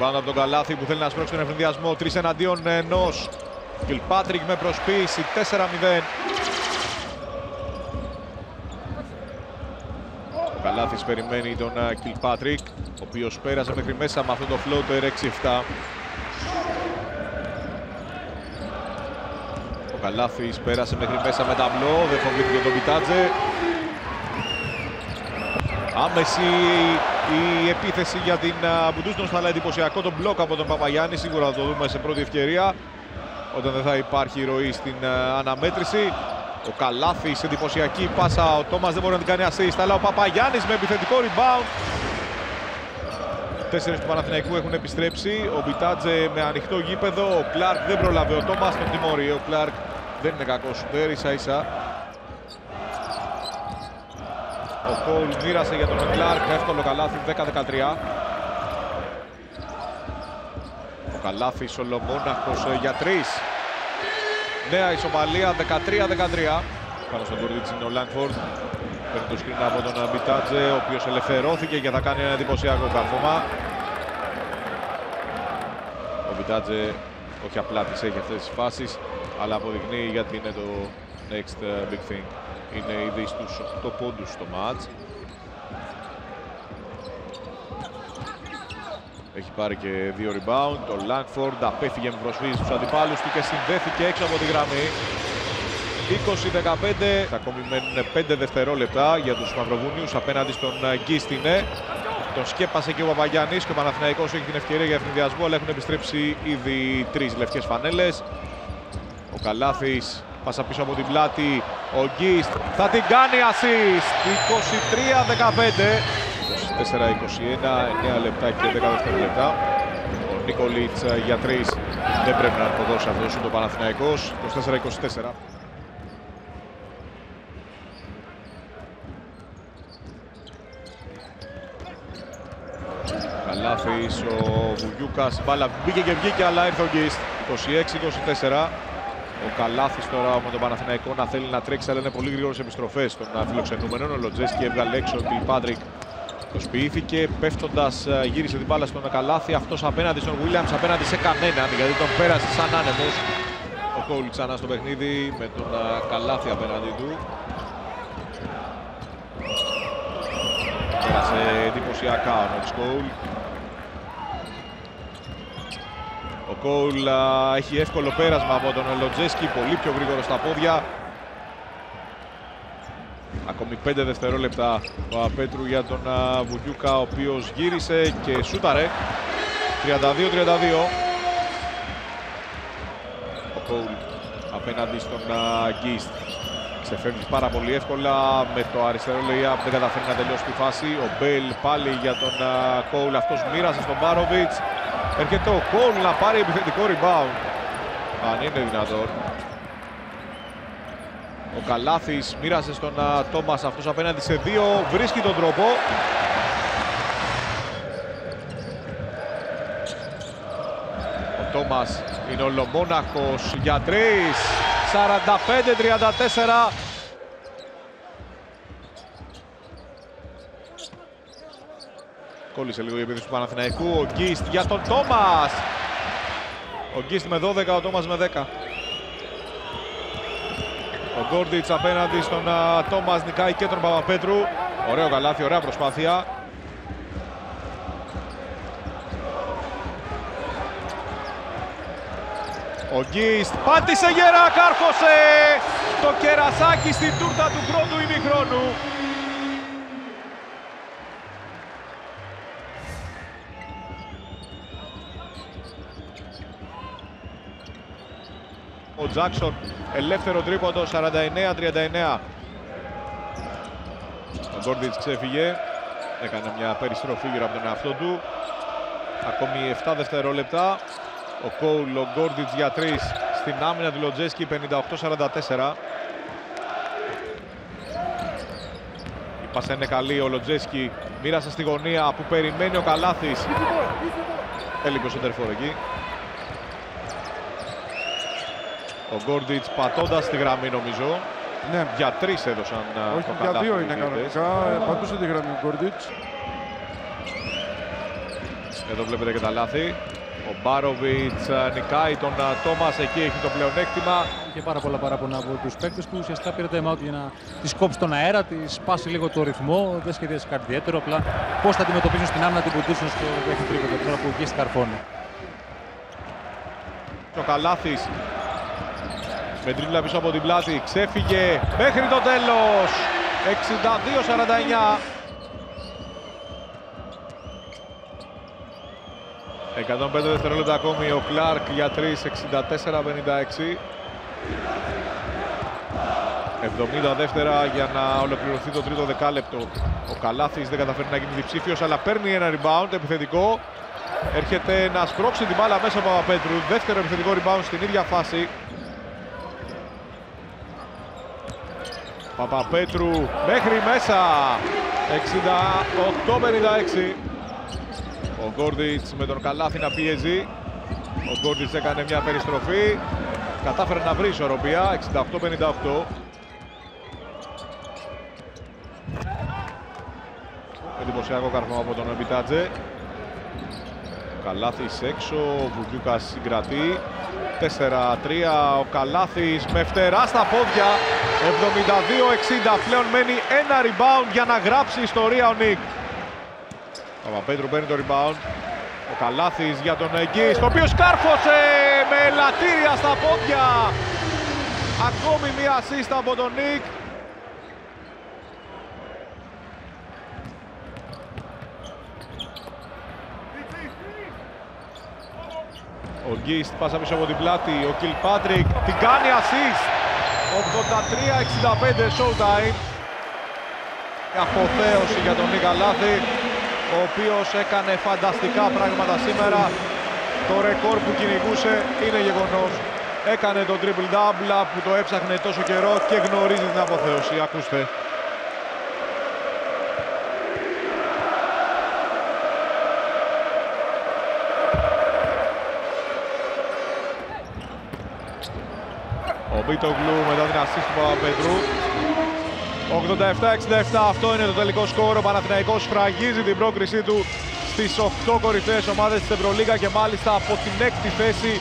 Rebound από τον Καλάθι που θέλει να σπρώξει τον ευνηδιασμό. 3 εναντίον 1. Kilpatrick με προσποίηση. 4-0. Ο Καλάθης περιμένει τον Kilpatrick, ο οποίος πέρασε μέχρι μέσα με αυτό το floater 6-7. Ο Καλάθης πέρασε μέχρι μέσα με ταμπλό, δεν φοβήθηκε τον Μπιτάτζε. Άμεση η επίθεση για την Μπουντούσνος, θα λέει εντυπωσιακό το μπλοκ από τον Παπαγιάννη. Σίγουρα θα το δούμε σε πρώτη ευκαιρία, όταν δεν θα υπάρχει ροή στην αναμέτρηση. Ο Καλάθης, εντυπωσιακή πάσα, ο Τόμας δεν μπορεί να την κάνει assist, αλλά ο Παπαγιάννης με επιθετικό rebound. 4 του Παναθηναϊκού έχουν επιστρέψει. Ο Μπιτάτζε με ανοιχτό γήπεδο. Ο Κλάρκ δεν προλάβει. Ο Τόμας τον τιμωρεί. Ο Κλάρκ δεν είναι κακός σουτέρ, ίσα-ίσα. Ο Κόλ μοίρασε για τον Κλάρκ. Εύκολο καλάθι, 10-13. Ο Καλάθης ολομόναχος για 3. Νέα ισοπαλία, 13-13. Πάνω στον Γκορδίτς είναι ο Λάνγκφορντ. Παίρνει το σκριν από τον Μπιτάτζε, ο οποίος ελευθερώθηκε και θα κάνει ένα εντυπωσιακό κάρφωμα. Ο Μπιτάτζε όχι απλά τις έχει αυτές τις φάσεις, αλλά αποδεικνύει γιατί είναι το next big thing. Είναι ήδη στους 8 πόντους στο match. Έχει πάρει και 2 rebound. Ο Λάνγκφορντ απέφυγε με προσφύγεις στους αντιπάλους του και συνδέθηκε έξω από τη γραμμή. 20-15. Ακόμη μένουν 5 δευτερόλεπτα για τους Μαυροβούνιους απέναντι στον Γκίστινε. Τον σκέπασε και ο Παπαγιάννης και ο Παναθηναϊκός έχει την ευκαιρία για ευνηδιασμό, αλλά έχουν επιστρέψει ήδη 3 λευκές φανέλες. Ο Καλάθης πάσα πίσω από την πλάτη. Ο Γκίστ θα την κάνει assist. 23-15. 24-21, 9 λεπτά και 10 δευτερόλεπτα. Ο Νίκολιτς για 3 δεν πρέπει να αποδώσει αυτός το Παναθηναϊκός. 24-24. Καλάθης, ο Βουγιούκας, μπάλα μπήκε και βγήκε, αλλά ήρθε ο Γκίστ. 26-24. Ο Καλάθης τώρα με τον Παναθηναϊκό να θέλει να τρέξει, αλλά είναι πολύ γρήγορες επιστροφές των φιλοξενούμενων. Ο Λοτζέσκι έβγαλε έξω την Kilpatrick. Προσποιήθηκε, πέφτοντας γύρισε την μπάλα στον Καλάθη. Αυτός απέναντι στον Williams, απέναντι σε κανέναν, γιατί τον πέρασε σαν άνεμος. Ο Κόλ ξανά στο παιχνίδι με τον Καλάθη απέναντι του. Πέρασε εντυπωσιακά ο Νότς Κόλ. Ο Κόλ έχει εύκολο πέρασμα από τον Λοτζέσκι, πολύ πιο γρήγορο στα πόδια. Ακόμη 5 δευτερόλεπτα ο Απέτρου για τον Βουγιούκα, ο οποίος γύρισε και σούταρε. 32-32. Ο Κόλ απέναντι στον Γκίστ. Ξεφεύγει πάρα πολύ εύκολα με το αριστερό layup, δεν καταφέρει να τελειώσει τη φάση. Ο Μπέλ πάλι για τον Κόλ, αυτός μοίρασε στον Μπάροβιτς. Έρχεται ο Κόλ να πάρει επιθετικό rebound, αν είναι δυνατόν. Ο Καλάθης μοίρασε στον Τόμας, αυτός απέναντι σε 2, βρίσκει τον τρόπο. Ο Τόμας είναι ολομόναχος για 3, 45-34. Κόλλησε λίγο η επίθεση του Παναθηναϊκού. Ο Γκίστ για τον Τόμας. Ο Γκίστ με 12, ο Τόμας με 10. Ο Γκόρντιτς απέναντι στον Τόμας, νικάει και τον Παπαπέτρου. Ωραίο καλάθι, ωραία προσπάθεια. Ο Γκίστ πάτησε γερά, κάρφωσε το κερασάκι στην τούρτα του πρώτου ημιχρόνου. Ο Τζάκσον, ελεύθερο τρίποντο, 49-39. Ο Γκόρντιτς ξέφυγε, έκανε μια περιστροφή γύρω από τον εαυτό του. Ακόμη 7 δευτερόλεπτα. Ο Κόλ, ο Γκόρντιτς για 3 στην άμυνα του Λοτζέσκι, 58-44. Η πάσα είναι καλή, ο Λοτζέσκι μοίρασε στη γωνία που περιμένει ο Καλάθης. Έλειπε ο σεντερφόρ εκεί. Ο Γκόρντιτς πατώντας στη γραμμή, νομίζω. Ναι. Για 3 έδωσαν. Όχι, για 2 είναι κανονικά. Πατούσε τη γραμμή ο Γκόρντιτς. Εδώ βλέπετε και τα λάθη. Ο Μπάροβιτς νικάει τον Τόμας, εκεί έχει το πλεονέκτημα. Είχε πάρα πολλά παράπονα από τους παίκτες του. Ουσιαστικά πήρε το out για να τη κόψει τον αέρα, τη σπάσει λίγο το ρυθμό. Δεν σχεδίασε κάτι ιδιαίτερο. Απλά πώς θα αντιμετωπίζουν στην άμυνα την Πουντούσον στο δεύτερο τρίποντο τώρα που εκεί σκαρφώνει. Ο Καλάθης με τρίμπλα πίσω από την πλάτη, ξέφυγε μέχρι το τέλος. 62-49. 105 δευτερόλεπτα ακόμη ο Κλάρκ για 3, 64-56. 70 δεύτερα για να ολοκληρωθεί το τρίτο δεκάλεπτο. Ο Καλάθης δεν καταφέρει να γίνει διψήφιος, αλλά παίρνει ένα rebound επιθετικό. Έρχεται να σπρώξει την μπάλα μέσα από Παπαπέτρου. Δεύτερο επιθετικό rebound στην ίδια φάση. Παπαπέτρου μέχρι μέσα. 68-56. Ο Γκόρντιτς με τον Καλάθη να πιέζει. Ο Γκόρντιτς έκανε μια περιστροφή. Κατάφερε να βρει ισορροπία. 68-58. Εντυπωσιακό καρφό από τον Μπιτάτζε. Καλάθης έξω, ο Βουντζούκας συγκρατεί. 4-3, ο Καλάθης με φτερά στα πόδια. 72-60, πλέον μένει ένα rebound για να γράψει ιστορία ο Νικ. Ο Παπαπέτρου παίρνει το rebound. Ο Καλάθης για τον Γκίστ, ο οποίος κάρφωσε με ελαττήρια στα πόδια. Ακόμη μία assist από τον Νικ. Ο Γκίστ πάσα πίσω από την πλάτη, ο Κιλπάτρικ την κάνει assist. 83-65 showtime. Αποθέωση για τον Νικ Καλάθη, ο οποίος έκανε φανταστικά πράγματα σήμερα. Το ρεκόρ που κυνηγούσε είναι γεγονός. Έκανε το triple-double που το έψαχνε τόσο καιρό και γνωρίζει την αποθέωση. Ακούστε. Ο Μπίτογλου μετά την assist του Παπαπέτρου. 87-67, αυτό είναι το τελικό σκορ. Ο Παναθηναϊκός σφραγίζει την πρόκρισή του στις 8 κορυφαίες ομάδες της Ευρωλίγα και μάλιστα από την 6η θέση